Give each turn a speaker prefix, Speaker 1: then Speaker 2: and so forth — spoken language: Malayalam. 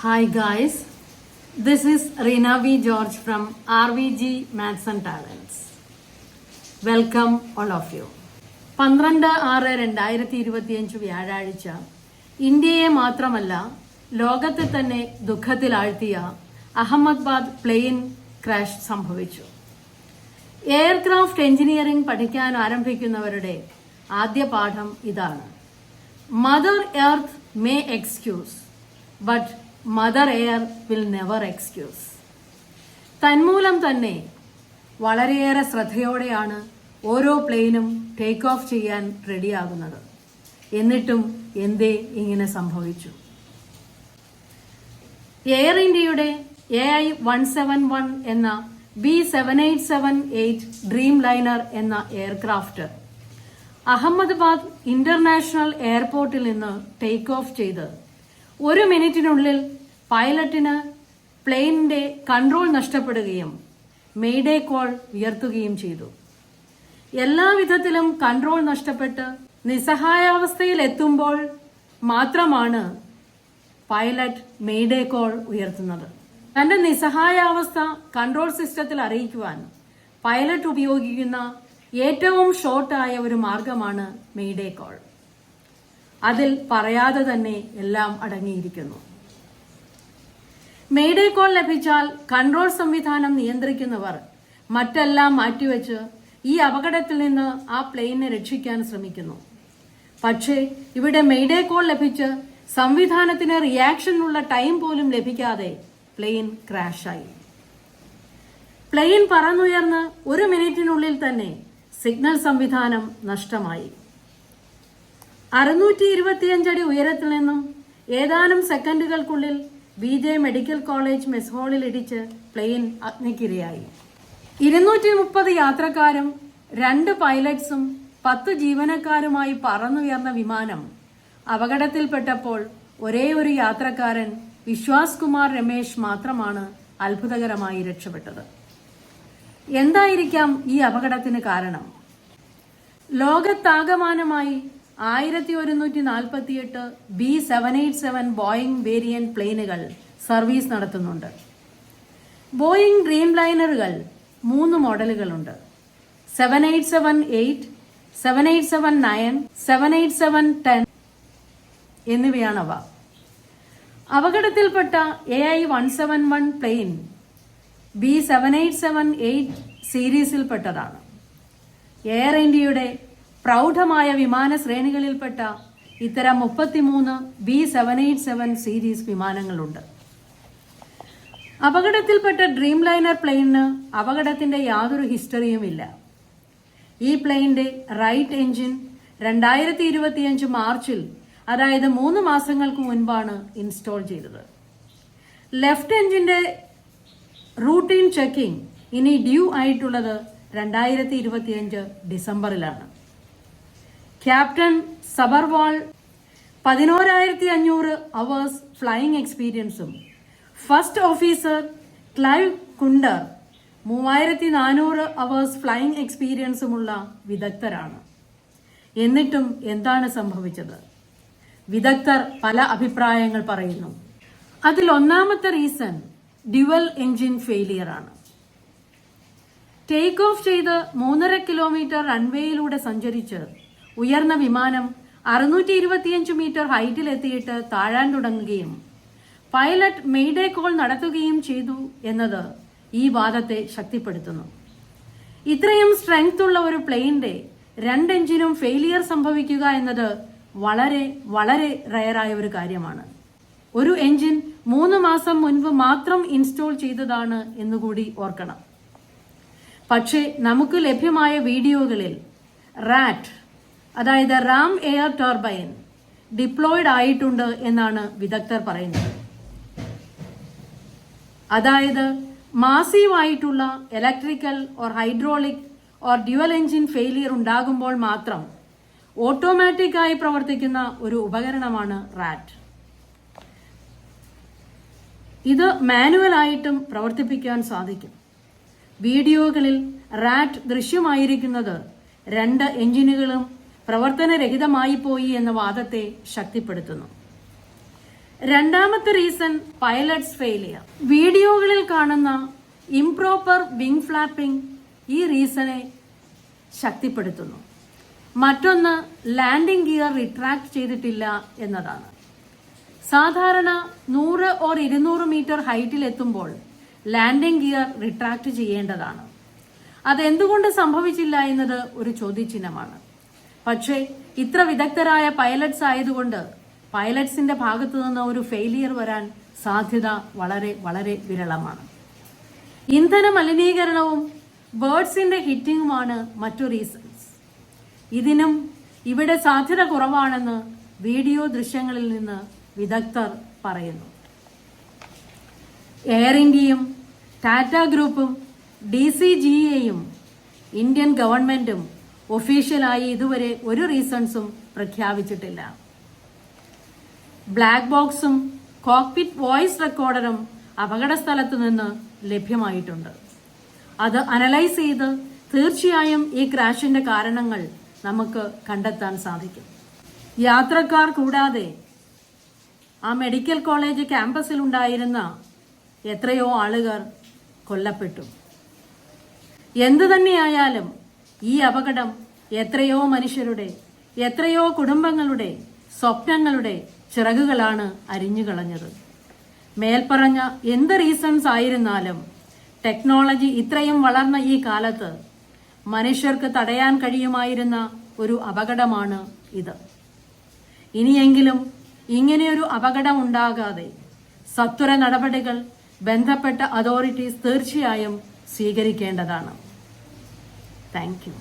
Speaker 1: Hi guys, this is Reena V. George from RVG Maths and Talents. Welcome all of you. 12/6/2025 വ്യാഴാഴ്ച ഇന്ത്യയെ മാത്രമല്ല ലോകത്തെ തന്നെ ദുഃഖത്തിലാഴ്ത്തിയ അഹമ്മദാബാദ് പ്ലെയിൻ ക്രാഷ് സംഭവിച്ചു. എയർക്രാഫ്റ്റ് എഞ്ചിനീയറിംഗ് പഠിക്കാൻ ആരംഭിക്കുന്നവരുടെ ആദ്യ പാഠം ഇതാണ്: mother earth may excuse but mother air will never excuse. തന്മൂലം തന്നെ വളരെയേറെ ശ്രദ്ധയോടെയാണ് ഓരോ പ്ലെയിനും ടേക്ക് ഓഫ് ചെയ്യാൻ റെഡിയാകുന്നത്. എന്നിട്ടും എന്തേ ഇങ്ങനെ സംഭവിച്ചു? എയർ ഇന്ത്യയുടെ AI-171 എന്ന B7878 ഡ്രീം ലൈനർ എന്ന എയർക്രാഫ്റ്റ് അഹമ്മദാബാദ് ഇന്റർനാഷണൽ എയർപോർട്ടിൽ നിന്ന് ടേക്ക് ഓഫ് ചെയ്ത് 1 മിനിറ്റിനുള്ളിൽ പൈലറ്റിന് പ്ലെയിനിന്റെ കൺട്രോൾ നഷ്ടപ്പെടുകയും മെയ്ഡേ കോൾ ഉയർത്തുകയും ചെയ്തു. എല്ലാവിധത്തിലും കൺട്രോൾ നഷ്ടപ്പെട്ട് നിസ്സഹായാവസ്ഥയിൽ എത്തുമ്പോൾ മാത്രമാണ് പൈലറ്റ് മെയ്ഡേ കോൾ ഉയർത്തുന്നത്. തന്റെ നിസ്സഹായാവസ്ഥ കൺട്രോൾ സിസ്റ്റത്തിൽ അറിയിക്കുവാൻ പൈലറ്റ് ഉപയോഗിക്കുന്ന ഏറ്റവും ഷോർട്ടായ ഒരു മാർഗമാണ് മെയ്ഡേ കോൾ. അതിൽ പറയാതെ തന്നെ എല്ലാം അടങ്ങിയിരിക്കുന്നു. മെയ്ഡേ കോൾ ലഭിച്ചാൽ കൺട്രോൾ സംവിധാനം നിയന്ത്രിക്കുന്നവർ മറ്റെല്ലാം മാറ്റിവെച്ച് ഈ അപകടത്തിൽ നിന്ന് ആ പ്ലെയിനെ രക്ഷിക്കാൻ ശ്രമിക്കുന്നു. പക്ഷേ ഇവിടെ മെയ്ഡേ കോൾ ലഭിച്ച് സംവിധാനത്തിന് റിയാക്ഷനുള്ള ടൈം പോലും ലഭിക്കാതെ പ്ലെയിൻ ക്രാഷായി. പ്ലെയിൻ പറന്നുയർന്ന് 1 മിനിറ്റിനുള്ളിൽ തന്നെ സിഗ്നൽ സംവിധാനം നഷ്ടമായി. 625 അടി ഉയരത്തിൽ നിന്നും ഏതാനും സെക്കൻഡുകൾക്കുള്ളിൽ BJ മെഡിക്കൽ കോളേജ് മെസ് ഹാളിൽ ഇടിച്ച് പ്ലെയിൻ അഗ്നിക്കിരയായി. 230 യാത്രക്കാരും 2 പൈലറ്റ്സും 10 ജീവനക്കാരുമായി പറന്നുയർന്ന വിമാനം അപകടത്തിൽപ്പെട്ടപ്പോൾ ഒരേ ഒരു യാത്രക്കാരൻ വിശ്വാസ് കുമാർ രമേശ് മാത്രമാണ് അത്ഭുതകരമായി രക്ഷപ്പെട്ടത്. എന്തായിരിക്കാം ഈ അപകടത്തിന് കാരണം? ലോകത്താകമാനമായി 1148 B787 ബോയിംഗ് വേരിയന്റ് പ്ലെയിനുകൾ സർവീസ് നടത്തുന്നുണ്ട്. ബോയിംഗ് ഡ്രീം ലൈനറുകൾ 3 മോഡലുകളുണ്ട്: 787-8, 787-9, 787-10 എന്നിവയാണവ. അപകടത്തിൽപ്പെട്ട AI-171 പ്ലെയിൻ B787-8 സീരീസിൽപ്പെട്ടതാണ്. എയർ ഇന്ത്യയുടെ പ്രൗഢമായ വിമാന ശ്രേണികളിൽപ്പെട്ട ഇത്തരം 33 B787 സീരീസ് വിമാനങ്ങളുണ്ട്. അപകടത്തിൽപ്പെട്ട ഡ്രീം ലൈനർ പ്ലെയിനിന് അപകടത്തിന്റെ യാതൊരു ഹിസ്റ്ററിയുമില്ല. ഈ പ്ലെയിനിന്റെ റൈറ്റ് എഞ്ചിൻ 2025 മാർച്ചിൽ, അതായത് 3 മാസങ്ങൾക്ക് മുൻപാണ് ഇൻസ്റ്റോൾ ചെയ്തത്. ലെഫ്റ്റ് എഞ്ചിന്റെ റൂട്ടീൻ ചെക്കിംഗ് ഇനി ഡ്യൂ ആയിട്ടുള്ളത് 2025 ഡിസംബറിലാണ്. ക്യാപ്റ്റൻ സബർവാൾ 11,500 അവേഴ്സ് ഫ്ലൈയിങ് എക്സ്പീരിയൻസും first officer Clive കുണ്ടർ 3,400 hours flying എക്സ്പീരിയൻസുമുള്ള വിദഗ്ധരാണ്. എന്നിട്ടും എന്താണ് സംഭവിച്ചത്? വിദഗ്ധർ പല അഭിപ്രായങ്ങൾ പറയുന്നു. അതിൽ ഒന്നാമത്തെ റീസൺ ഡ്യുവൽ എഞ്ചിൻ ഫെയിലിയർ ആണ്. ടേക്ക് ഓഫ് ചെയ്ത് 3.5 കിലോമീറ്റർ റൺവേയിലൂടെ സഞ്ചരിച്ച് ഉയർന്ന വിമാനം 625 മീറ്റർ ഹൈറ്റിലെത്തിയിട്ട് താഴാൻ തുടങ്ങുകയും പൈലറ്റ് മെയ്ഡേ കോൾ നടത്തുകയും ചെയ്തു എന്നത് ഈ വാദത്തെ ശക്തിപ്പെടുത്തുന്നു. ഇത്രയും സ്ട്രെങ്ത് ഉള്ള ഒരു പ്ലെയിനിന്റെ 2 എഞ്ചിനും ഫെയിലിയർ സംഭവിക്കുക എന്നത് വളരെ വളരെ റയറായ ഒരു കാര്യമാണ്. ഒരു എഞ്ചിൻ 3 മാസം മുൻപ് മാത്രം ഇൻസ്റ്റോൾ ചെയ്തതാണ് എന്നുകൂടി ഓർക്കണം. പക്ഷേ നമുക്ക് ലഭ്യമായ വീഡിയോകളിൽ റാറ്റ്, അതായത് റാം എയർ ടർബൈൻ ഡിപ്ലോയിഡ് ആയിട്ടുണ്ട് എന്നാണ് വിദഗ്ധർ പറയുന്നത്. അതായത് മാസീവായിട്ടുള്ള electrical or hydraulic or dual engine failure ഉണ്ടാകുമ്പോൾ മാത്രം ഓട്ടോമാറ്റിക്കായി പ്രവർത്തിക്കുന്ന ഒരു ഉപകരണമാണ് റാറ്റ്. ഇത് മാനുവലായിട്ടും പ്രവർത്തിപ്പിക്കാൻ സാധിക്കും. വീഡിയോകളിൽ റാറ്റ് ദൃശ്യമായിരിക്കുന്നത് 2 എഞ്ചിനുകളും പ്രവർത്തനരഹിതമായി പോയി എന്ന വാദത്തെ ശക്തിപ്പെടുത്തുന്നു. രണ്ടാമത്തെ റീസൺ പൈലറ്റ്സ് ഫെയിലിയർ. വീഡിയോകളിൽ കാണുന്ന ഇംപ്രോപ്പർ വിങ് ഫ്ലാപ്പിംഗ് ഈ റീസണെ ശക്തിപ്പെടുത്തുന്നു. മറ്റൊന്ന് ലാൻഡിംഗ് ഗിയർ റിട്രാക്ട് ചെയ്തിട്ടില്ല എന്നതാണ്. സാധാരണ 100 or 200 മീറ്റർ ഹൈറ്റിൽ എത്തുമ്പോൾ ലാൻഡിംഗ് ഗിയർ റിട്രാക്ട് ചെയ്യേണ്ടതാണ്. അതെന്തുകൊണ്ട് സംഭവിച്ചില്ല എന്നത് ഒരു ചോദ്യചിഹ്നമാണ്. പക്ഷേ ഇത്ര വിദഗ്ധരായ പൈലറ്റ്സ് ആയതുകൊണ്ട് പൈലറ്റ്സിന്റെ ഭാഗത്തു നിന്ന് ഒരു ഫെയിലിയർ വരാൻ സാധ്യത വളരെ വളരെ വിരളമാണ്. ഇന്ധന മലിനീകരണവും ബേർഡ്സിന്റെ ഹിറ്റിംഗുമാണ് മറ്റു റീസൺസ്. ഇതിനും ഇവിടെ സാധ്യത കുറവാണെന്ന് വീഡിയോ ദൃശ്യങ്ങളിൽ നിന്ന് വിദഗ്ധർ പറയുന്നു. എയർ ഇന്ത്യയും ടാറ്റ ഗ്രൂപ്പും DCGAയും ഇന്ത്യൻ ഗവൺമെന്റും ഒഫീഷ്യലായി ഇതുവരെ ഒരു റീസൺസും പ്രഖ്യാപിച്ചിട്ടില്ല. ബ്ലാക്ക് ബോക്സും കോക്പിറ്റ് വോയിസ് റെക്കോർഡറും അപകട സ്ഥലത്തു നിന്ന് ലഭ്യമായിട്ടുണ്ട്. അത് അനലൈസ് ചെയ്ത് തീർച്ചയായും ഈ ക്രാഷിന്റെ കാരണങ്ങൾ നമുക്ക് കണ്ടെത്താൻ സാധിക്കും. യാത്രക്കാർ കൂടാതെ ആ മെഡിക്കൽ കോളേജ് ക്യാമ്പസിൽ ഉണ്ടായിരുന്ന എത്രയോ ആളുകൾ കൊല്ലപ്പെട്ടു. എന്തു തന്നെയായാലും ഈ അപകടം എത്രയോ മനുഷ്യരുടെ, എത്രയോ കുടുംബങ്ങളുടെ സ്വപ്നങ്ങളുടെ ചിറകുകളാണ് അരിഞ്ഞുകളഞ്ഞത്. മേൽപ്പറഞ്ഞ എന്ത് റീസൺസ് ആയിരുന്നാലും ടെക്നോളജി ഇത്രയും വളർന്ന ഈ കാലത്ത് മനുഷ്യർക്ക് തടയാൻ കഴിയുമായിരുന്ന ഒരു അപകടമാണ് ഇത്. ഇനിയെങ്കിലും ഇങ്ങനെയൊരു അപകടം ഉണ്ടാകാതെ സത്വര നടപടികൾ ബന്ധപ്പെട്ട അതോറിറ്റീസ് തീർച്ചയായും സ്വീകരിക്കേണ്ടതാണ്. Thank you.